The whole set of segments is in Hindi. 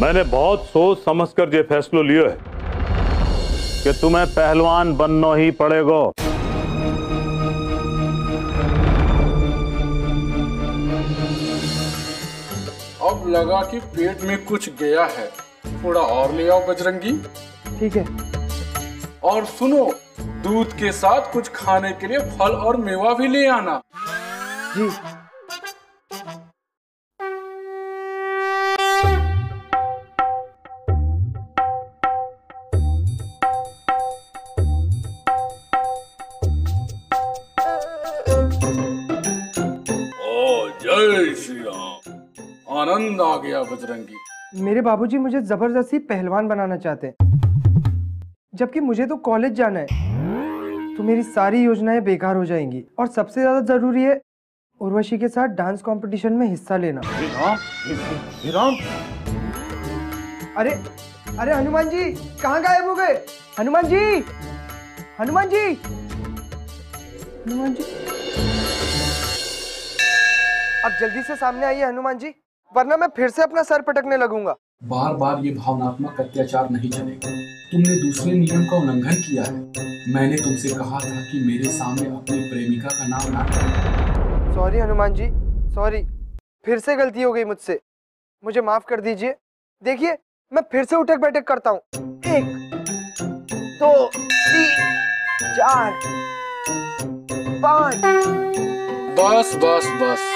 मैंने बहुत सोच समझकर ये फैसला लिया है कि तुम्हें पहलवान बनना ही पड़ेगा। अब लगा कि पेट में कुछ गया है, थोड़ा और ले आओ बजरंगी। ठीक है। और सुनो, दूध के साथ कुछ खाने के लिए फल और मेवा भी ले आना। जी। जय श्री राम। आनंद आ गया बजरंगी। मेरे बाबूजी मुझे जबरदस्ती पहलवान बनाना चाहते हैं, जबकि मुझे तो कॉलेज जाना है, तो मेरी सारी योजनाएं बेकार हो जाएंगी। और सबसे ज्यादा जरूरी है उर्वशी के साथ डांस कंपटीशन में हिस्सा लेना। राम। अरे अरे हनुमान जी कहाँ गायब हो गए? हनुमान जी, हनुमान जी, हनुमान जी, अब जल्दी से सामने आइए हनुमान जी, वरना मैं फिर से अपना सर पटकने लगूंगा। बार बार ये भावनात्मक अत्याचार नहीं चलेगा। तुमने दूसरे नियम का उल्लंघन किया है। मैंने तुमसे कहा था कि मेरे सामने अपनी प्रेमिका का नाम ना लें। सॉरी हनुमान जी, सॉरी, फिर से गलती हो गई मुझसे, मुझे माफ कर दीजिए। देखिए मैं फिर से उठक बैठक करता हूँ। 1 2 3 4 5। बस बस बस,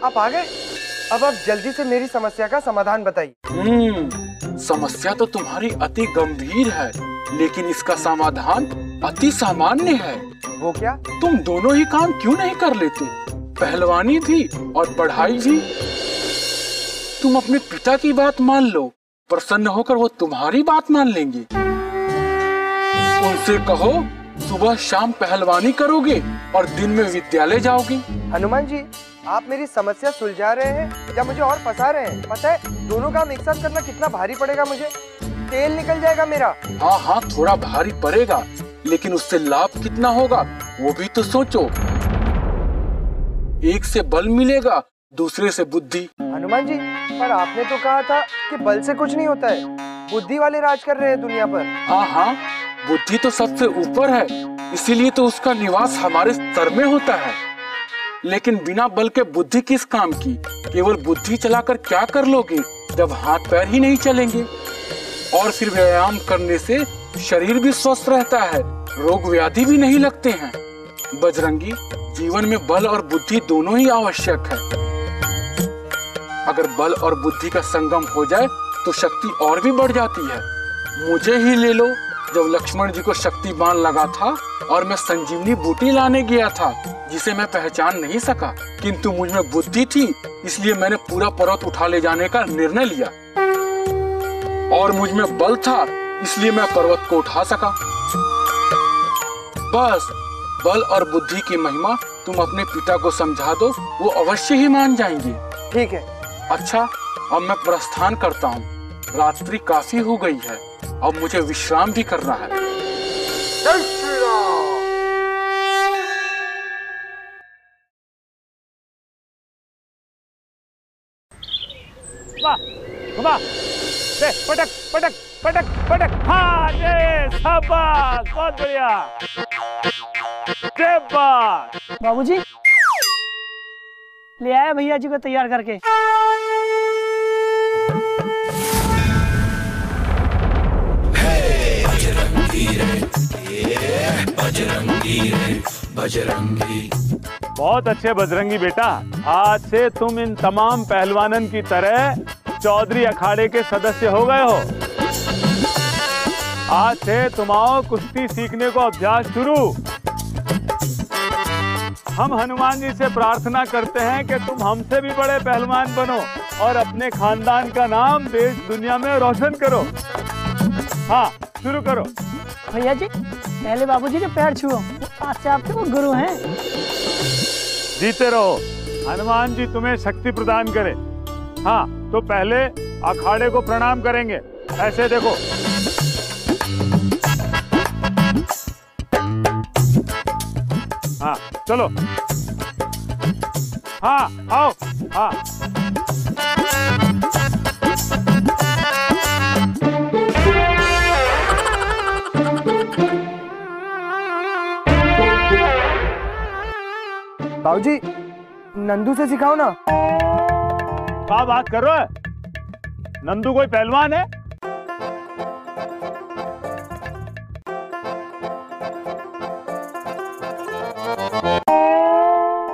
आप आ गए। अब आप जल्दी से मेरी समस्या का समाधान बताइए। समस्या तो तुम्हारी अति गंभीर है, लेकिन इसका समाधान अति सामान्य है। वो क्या? तुम दोनों ही काम क्यों नहीं कर लेते? पहलवानी भी और पढ़ाई भी। तुम अपने पिता की बात मान लो, प्रसन्न होकर वो तुम्हारी बात मान लेंगे। उनसे कहो सुबह शाम पहलवानी करोगे और दिन में विद्यालय जाओगी। हनुमान जी, आप मेरी समस्या सुलझा रहे हैं या मुझे और फंसा रहे हैं? पता है दोनों काम एक साथ करना कितना भारी पड़ेगा मुझे? तेल निकल जाएगा मेरा। हाँ हाँ, थोड़ा भारी पड़ेगा, लेकिन उससे लाभ कितना होगा वो भी तो सोचो। एक से बल मिलेगा, दूसरे से बुद्धि। हनुमान जी, पर आपने तो कहा था कि बल से कुछ नहीं होता है, बुद्धि वाले राज कर रहे हैं दुनिया पर। हाँ हाँ, बुद्धि तो सबसे ऊपर है, इसीलिए तो उसका निवास हमारे सर में होता है। लेकिन बिना बल के बुद्धि किस काम की? केवल बुद्धि चलाकर क्या कर लोगे जब हाथ पैर ही नहीं चलेंगे? और फिर व्यायाम करने से शरीर भी स्वस्थ रहता है, रोग व्याधि भी नहीं लगते हैं। बजरंगी, जीवन में बल और बुद्धि दोनों ही आवश्यक है। अगर बल और बुद्धि का संगम हो जाए तो शक्ति और भी बढ़ जाती है। मुझे ही ले लो, जब लक्ष्मण जी को शक्ति बाण लगा था और मैं संजीवनी बूटी लाने गया था जिसे मैं पहचान नहीं सका, किंतु मुझ में बुद्धि थी, इसलिए मैंने पूरा पर्वत उठा ले जाने का निर्णय लिया। और मुझ में बल था, इसलिए मैं पर्वत को उठा सका। बस बल और बुद्धि की महिमा तुम अपने पिता को समझा दो, वो अवश्य ही मान जाएंगे। ठीक है। अच्छा, अब मैं प्रस्थान करता हूँ, रात्रि काफी हो गई है, अब मुझे विश्राम भी करना है। जय श्री राम। घुमा, दे, पटक पटक पटक पटक। हाँ ये शाबाश, बहुत बढ़िया। बाबूजी, ले आए भैया जी को तैयार करके। बजरंगी रे, बजरंगी रे, बजरंगी। बहुत अच्छे बजरंगी बेटा, आज से तुम इन तमाम पहलवानन की तरह चौधरी अखाड़े के सदस्य हो गए हो। आज से तुम्हारा कुश्ती सीखने को अभ्यास शुरू। हम हनुमान जी से प्रार्थना करते हैं कि तुम हमसे भी बड़े पहलवान बनो और अपने खानदान का नाम देश दुनिया में रोशन करो। हाँ, शुरू करो। भैया जी, पहले बाबूजी के पैर छुओ, आज से आपके वो गुरु हैं। जीते रहो, हनुमान जी तुम्हें शक्ति प्रदान करे। हाँ, तो पहले अखाड़े को प्रणाम करेंगे, ऐसे देखो। हाँ चलो, हाँ आओ, हाँ बाबूजी नंदू से सिखाओ ना। क्या बात कर रहे हो? नंदू कोई पहलवान है?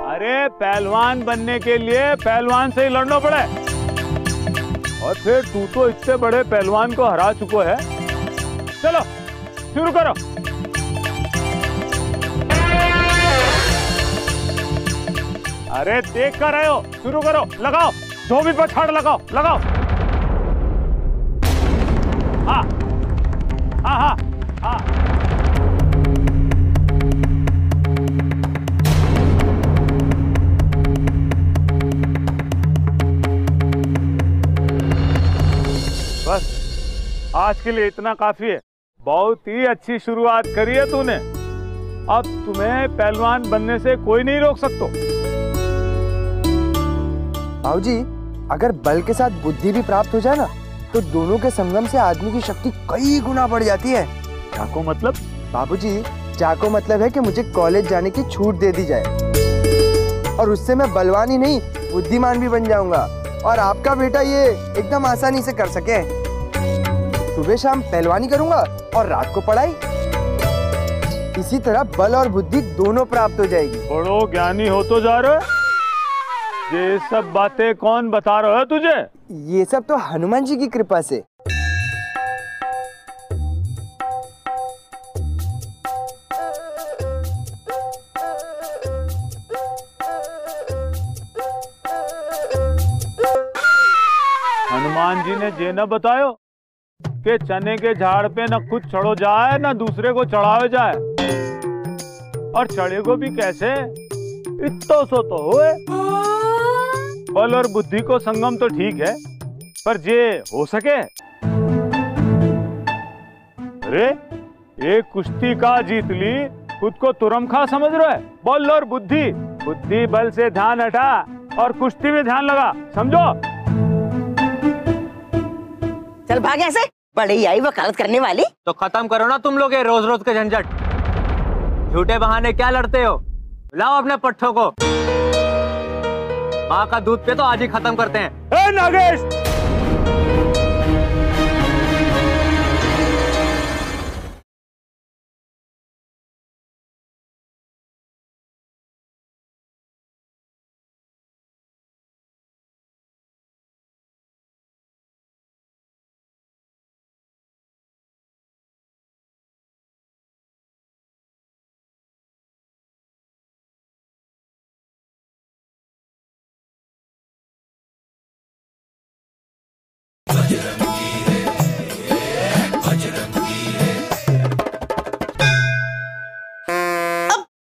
अरे पहलवान बनने के लिए पहलवान से ही लड़ना पड़े, और फिर तू तो इतने बड़े पहलवान को हरा चुका है। चलो शुरू करो। अरे देख कर रहे हो, शुरू करो, लगाओ, धोबी पर छड़ लगाओ, लगाओ। हाँ हाँ हाँ हाँ। बस आज के लिए इतना काफी है। बहुत ही अच्छी शुरुआत करी है तूने। अब तुम्हें पहलवान बनने से कोई नहीं रोक सकता। बाबूजी अगर बल के साथ बुद्धि भी प्राप्त हो जाए ना, तो दोनों के संगम से आदमी की शक्ति कई गुना बढ़ जाती है। जाको मतलब? बाबूजी जाको मतलब है कि मुझे कॉलेज जाने की छूट दे दी जाए, और उससे मैं बलवान ही नहीं बुद्धिमान भी बन जाऊंगा, और आपका बेटा ये एकदम आसानी से कर सके। सुबह शाम पहलवानी करूंगा और रात को पढ़ाई। इसी तरह बल और बुद्धि दोनों प्राप्त हो जाएगी। बड़ो ज्ञानी हो तो जा रहे हो। ये सब बातें कौन बता रहा है तुझे? ये सब तो हनुमान जी की कृपा से। हनुमान जी ने ये न बतायो कि चने के झाड़ पे न खुद चढ़ो जाए न दूसरे को चढ़ावे जाए, और चढ़े को भी कैसे? इतो सो तो होए। बल और बुद्धि को संगम तो ठीक है, पर ये हो सके? अरे एक कुश्ती का जीत ली, खुद को तुरमखा समझ रहे? बल और बुद्धि, बुद्धि बल से ध्यान हटा और कुश्ती में ध्यान लगा, समझो? चल भाग ऐसे, बड़ी आई वकालत करने वाली। तो खत्म करो ना तुम लोग ये रोज रोज के झंझट। झूठे बहाने क्या लड़ते हो? लाओ अपने पट्ठों को, माँ का दूध पे तो आज ही खत्म करते हैं। ए नागेश!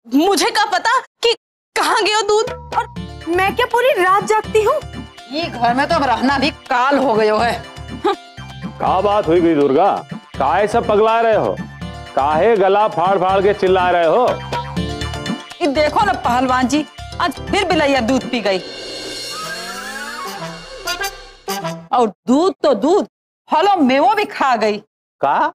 मुझे क्या पता कि कहाँ गया दूध, और मैं क्या पूरी रात जागती हूँ। ये घर में तो अब रहना भी काल हो गयो है। क्या बात हुई गई दुर्गा? काहे सब पगला रहे हो? काहे गला फाड़ फाड़ के चिल्ला रहे हो? ये देखो ना पहलवान जी, आज फिर बिलैया दूध पी गई। और दूध तो दूध, फलों मेवों भी खा गई। का?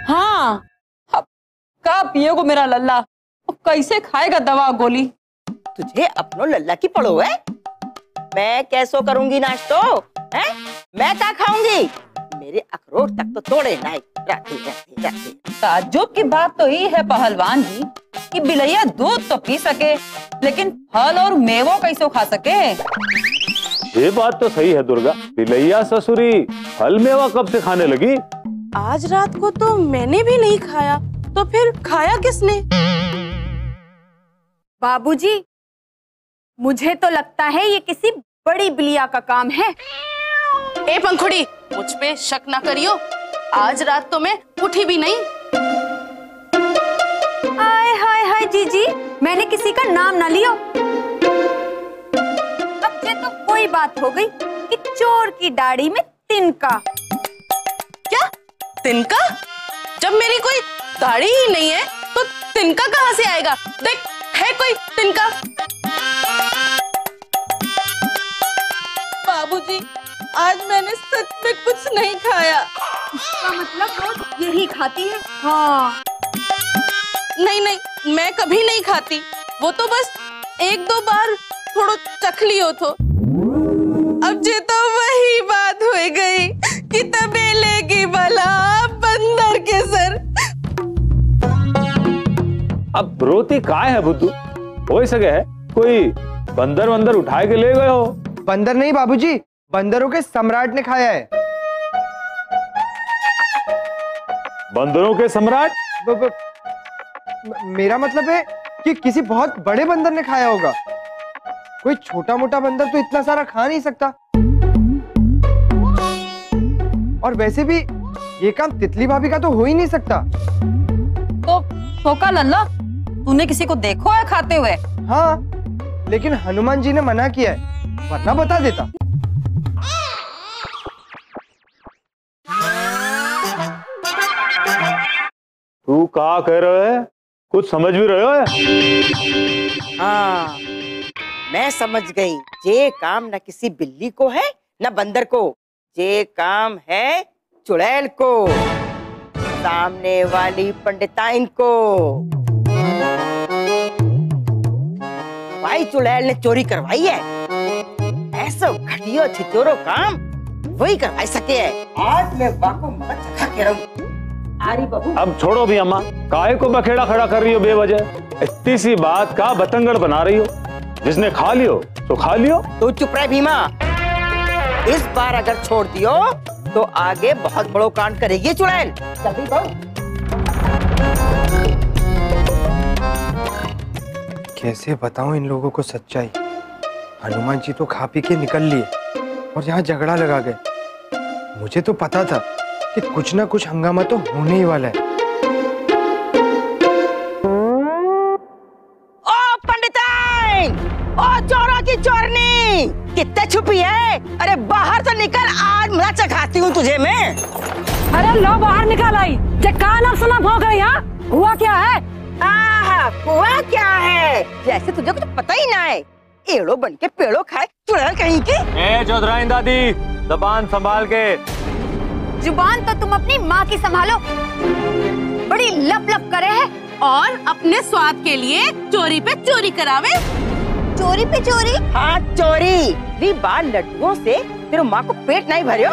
हाँ, अब का पिएगो मेरा लल्ला, कैसे खाएगा दवा गोली? तुझे अपनो लल्ला की पड़ो है? मैं कैसो करूंगी नाश्तो है? मैं क्या खाऊंगी? मेरे अखरोट तक तो तोड़े नहीं। राती। ताज्जुब की बात तो ये है पहलवान जी कि बिलैया दूध तो पी सके, लेकिन फल और मेवों कैसे खा सके? ये बात तो सही है दुर्गा। बिलैया ससुरी फल मेवा कब से खाने लगी? आज रात को तो मैंने भी नहीं खाया, तो फिर खाया किसने? बाबूजी, मुझे तो लगता है ये किसी बड़ी बिलिया का काम है। ए पंखुड़ी, मुझ पे शक ना करियो। आज रात तो मैं उठी भी नहीं। आय हाय हाय जीजी, मैंने किसी का नाम ना लियो। अब ये तो कोई बात हो गई कि चोर की दाढ़ी में तिनका। क्या तिनका? जब मेरी कोई दाढ़ी ही नहीं है तो तिनका कहाँ से आएगा? देख, है कोई तिनका? बाबूजी, आज मैंने सच में कुछ नहीं खाया। इसका मतलब वो यही खाती है। हाँ। नहीं नहीं, मैं कभी नहीं खाती। वो तो बस एक दो बार थोड़ा चख लियो तो। अब जे तो वही बात हो गई कि तबेले की बला बंदर के सर। अब रोती काय है बुद्धू? हो सके है कोई बंदर वंदर उठाए के ले गए हो? बंदर नहीं बाबूजी, बंदरों के सम्राट ने खाया है। बंदरों के सम्राट? मेरा मतलब है कि किसी बहुत बड़े बंदर ने खाया होगा। कोई छोटा मोटा बंदर तो इतना सारा खा नहीं सकता। और वैसे भी ये काम तितली भाभी का तो हो ही नहीं सकता। तो का लल्ला, तूने किसी को देखो है खाते हुए? हाँ, लेकिन हनुमान जी ने मना किया है, वरना बता देता। तू क्या कह रहे है? कुछ समझ भी रहे हो? हाँ, मैं समझ गई। ये काम न किसी बिल्ली को है न बंदर को, ये काम है चुड़ैल को, सामने वाली पंडिताइन को। भाई चुड़ैल ने चोरी करवाई है, ऐसा घटिया छिचोरो काम वही करवा सके है। आज मैं बापू मत चखा के रहूं। अरे बहू, अब छोड़ो भी अम्मा, काहे को बखेड़ा खड़ा कर रही हो बेवजह? इतनी सी बात का बतंगड़ बना रही हो। जिसने खा लियो तो खा लियो। तू चुप रह भीमा। इस बार अगर छोड़ दियो तो आगे बहुत बड़ो कांड करेगी चुड़ैल। चल बहू। कैसे बताऊं इन लोगों को सच्चाई? हनुमान जी तो खा पी के निकल लिए और यहाँ झगड़ा लगा गए। मुझे तो पता था कि कुछ ना कुछ हंगामा तो होने ही वाला है। ओ पंडिताइन, ओ चोरों की चोरनी, कितने छुपी है? अरे बाहर तो निकल, आज मैं चखाती हूँ तुझे मैं। अरे लो बाहर निकल आई, जे कान अब सुना भौंक रही। हाँ, हुआ क्या है? हुआ क्या है? जैसे तुझे कुछ पता ही ना है। एड़ो बन के पेड़ो खाए चुड़ैल कहीं की। ए जोधराइन दादी, जबान संभाल के। जुबान तो तुम अपनी माँ की संभालो। बड़ी लप लप करे है और अपने स्वाद के लिए चोरी पे चोरी करावे। चोरी पे चोरी? हाँ चोरी। री बार लड्डुओं से तेरे माँ को पेट नहीं भरियो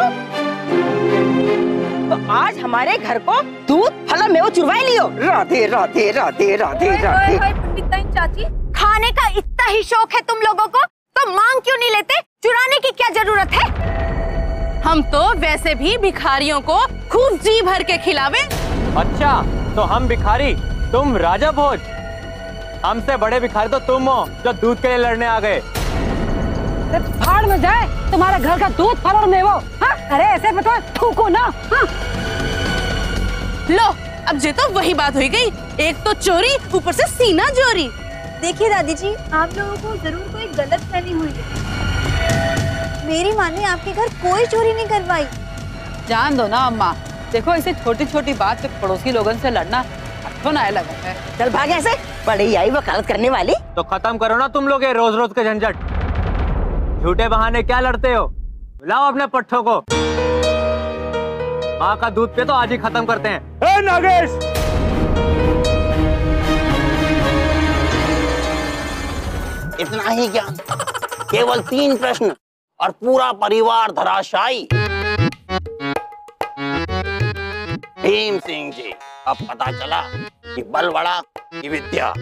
तो आज हमारे घर को दूध फल मेवो चुरवाई लियो। राधे राधे राधे राधे राधे। पंडिताइन चाची, खाने का इतना ही शौक है तुम लोगों को तो मांग क्यों नहीं लेते? चुराने की क्या जरूरत है? हम तो वैसे भी भिखारियों को खूब जी भर के खिलावे। अच्छा, तो हम भिखारी, तुम राजा भोज। हमसे बड़े भिखारी तो तुम हो जो दूध के लिए लड़ने आ गए। भाड़ में जाए तुम्हारे घर का दूध फल और मेवो। हाँ? अरे ऐसे बता, थूको ना। हाँ? लो, अब जे तो वही बात हो गई। एक तो चोरी, ऊपर से सीना चोरी। देखिए दादी जी, आप लोगों को जरूर कोई गलतफहमी हुई है। मेरी माँ ने आपके घर कोई चोरी नहीं करवाई। जान दो ना अम्मा, देखो इसे छोटी छोटी बात पे पड़ोसी लोगों से लड़ना अच्छा ना लगा है। चल भाग ऐसे, बड़ी आई वकालत करने वाली। तो खत्म करो ना तुम लोग ये रोज रोज के झंझट। झूठे बहाने क्या लड़ते हो? बुलाओ अपने पट्ठों को। माँ का दूध पे तो आज ही खत्म करते हैं। ए नागेश, इतना ही ज्ञान, केवल 3 प्रश्न और पूरा परिवार धराशायी। भीम सिंह जी, अब पता चला कि बल बड़ा कि विद्या।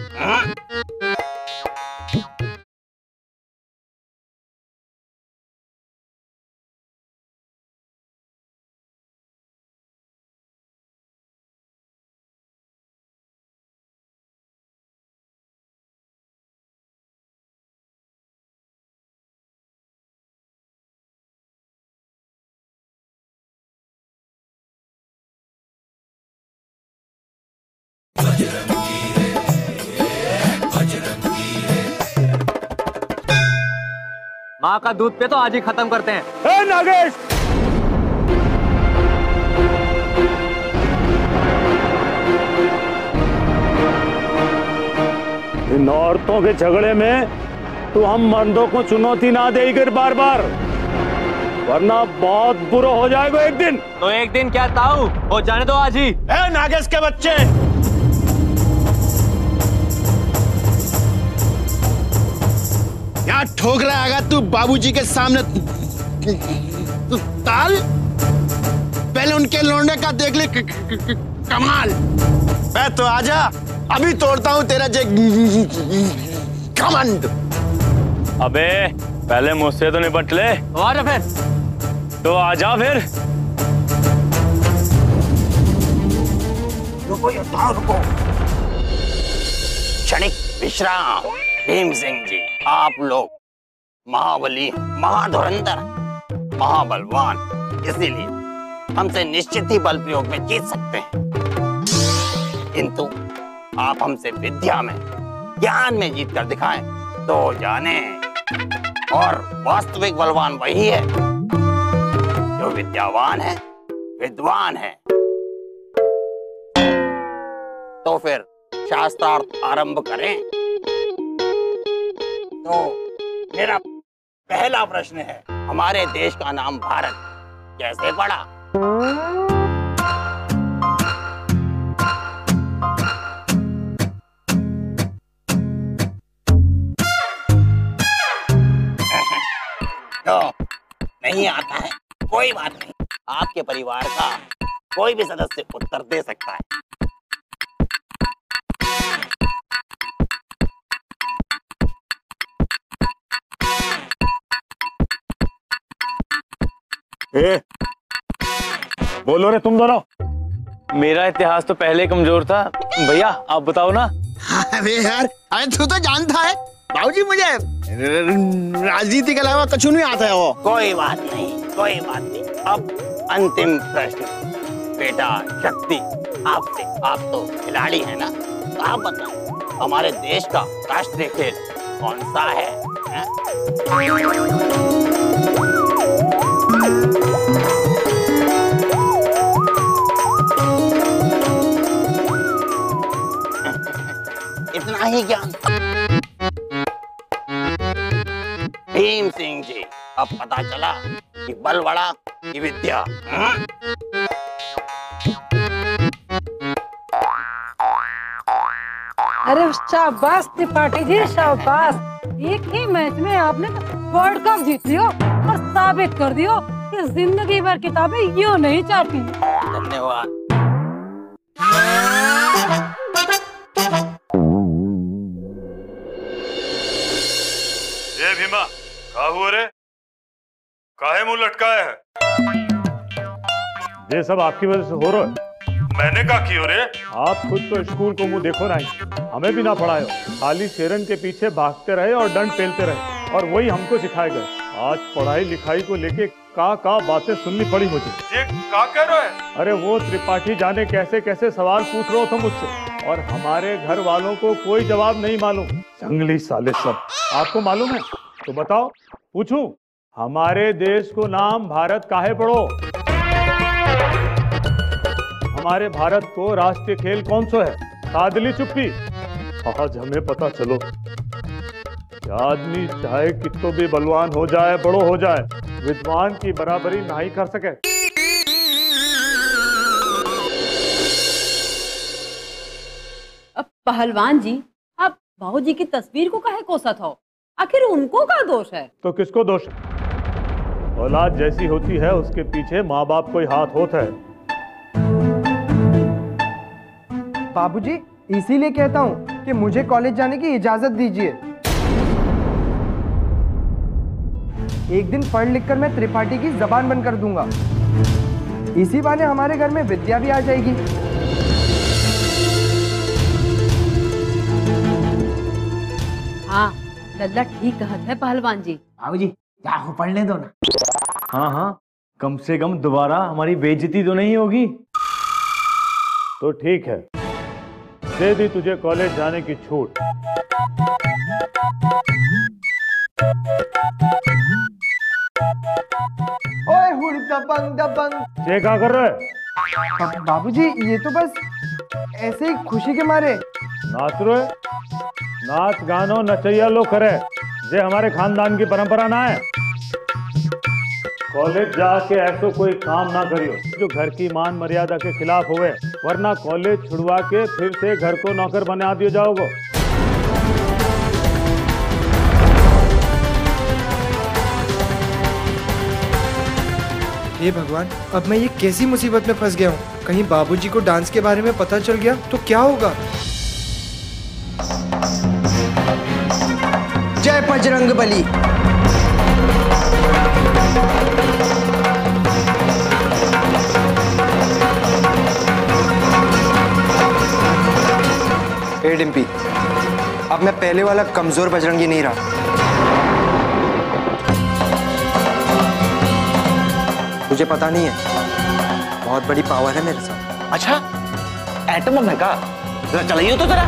माँ का दूध पे तो आज ही खत्म करते हैं। ए नागेश, इन औरतों के झगड़े में तू हम मर्दों को चुनौती ना देकर बार बार। वरना बहुत बुरा हो जाएगा एक दिन। तो एक दिन क्या ताऊ, हो जाने दो आज ही। नागेश के बच्चे, क्या ठोक रहा है तू बाबूजी के सामने? तू ताल, पहले उनके लौंडे का देख ले कमाल। मैं तो आजा, अभी तोड़ता हूँ तेरा घमंड। अबे पहले मुझसे तो निपट ले। तो आजा फिर। तो आजा फिर। रुको योद्धाओ रुको। क्षणिक विश्राम। भीम सिंह जी, आप लोग महाबली, महाधुरंधर, महाबलवान, इसीलिए हमसे निश्चित ही बल प्रयोग में जीत सकते हैं। किंतु आप हमसे विद्या में, ज्ञान में जीत कर दिखाएं तो जाने। और वास्तविक बलवान वही है जो विद्यावान है, विद्वान है। तो फिर शास्त्रार्थ आरंभ करें। तो मेरा पहला प्रश्न है, हमारे देश का नाम भारत कैसे पड़ा? तो नहीं आता है, कोई बात नहीं, आपके परिवार का कोई भी सदस्य उत्तर दे सकता है। बोलो रे तुम दोनों। मेरा इतिहास तो पहले कमजोर था, भैया आप बताओ ना। अरे यार, अरे तू तो जानता है बाबूजी, मुझे राजनीति के अलावा कुछ नहीं आता है वो। कोई बात नहीं, कोई बात नहीं। अब अंतिम प्रश्न बेटा शक्ति आपसे। आप तो खिलाड़ी हैं ना, तो आप बताओ हमारे देश का राष्ट्रीय खेल कौन सा है? इतना ही ज्ञान? भीम सिंह जी, अब पता चला कि बल बड़ा कि विद्या। अरे शाबाश त्रिपाठी जी, शाबाश। एक ही मैच में आपने वर्ल्ड कप जीत लियो और साबित कर दियो कि जिंदगी भर किताबें यूं नहीं चाहती। धन्यवाद। ये भीमा, क्या हुआ रे? काहे मुंह लटकाया है? ये सब आपकी वजह से हो रहा है। मैंने क्या किया रे? आप खुद तो स्कूल को मुंह देखो नहीं, हमें भी ना पढ़ाए, खाली शेरन के पीछे भागते रहे और डंड पेलते रहे, और वही हमको सिखाए गए। आज पढ़ाई लिखाई को लेके का बातें सुननी पड़ी मुझे। ये क्या कह रहे हैं? अरे वो त्रिपाठी जाने कैसे कैसे सवाल पूछ रहे हो तुम मुझसे, और हमारे घर वालों को कोई जवाब नहीं मालूम। जंगली साले सब। आपको मालूम है तो बताओ, पूछूं? हमारे देश को नाम भारत काहे पड़ो? हमारे भारत को राष्ट्रीय खेल कौन सा है? सादली चुप्पी। आज हमें पता चलो कि आदमी चाहे कितो भी बलवान हो जाए, बड़ो हो जाए, विद्वान की बराबरी नहीं कर सके। अब पहलवान जी, आप बाबूजी की तस्वीर को काहे कोसत हो? आखिर उनको क्या दोष है? तो किसको दोष है? औलाद जैसी होती है उसके पीछे माँ बाप को ही हाथ होता है। बाबूजी, इसीलिए कहता हूँ कि मुझे कॉलेज जाने की इजाजत दीजिए। एक दिन पढ़ लिख कर मैं त्रिपाठी की जबान बंद कर दूंगा। इसी बहाने हमारे घर में विद्या भी आ जाएगी। हाँ, लल्ला ठीक कहत है पहलवान जी। बाबूजी जाओ पढ़ने दो ना। हाँ हाँ, कम से कम दोबारा हमारी बेइज्जती तो नहीं होगी। तो ठीक है, दे दी तुझे कॉलेज जाने की छूट। ओए हुड़ दबंग दबंग। ये क्या कर रहे? बाबूजी, ये तो बस ऐसे ही खुशी के मारे। नाच रहे? नाच गानो नचैया लो करे, ये हमारे खानदान की परंपरा ना है। कॉलेज जाके ऐसो कोई काम ना करियो जो घर की मान मर्यादा के खिलाफ होवे, वरना कॉलेज छुड़वा के फिर से घर को नौकर बना दियो जाओगे। हे भगवान, अब मैं ये कैसी मुसीबत में फंस गया हूँ। कहीं बाबूजी को डांस के बारे में पता चल गया तो क्या होगा। जय बजरंग बली। हे डिम्पी, अब मैं पहले वाला कमजोर बजरंगी नहीं रहा। मुझे पता नहीं है, बहुत बड़ी पावर है मेरे साथ। अच्छा, एटम बम है का? जरा चलाइए तो जरा।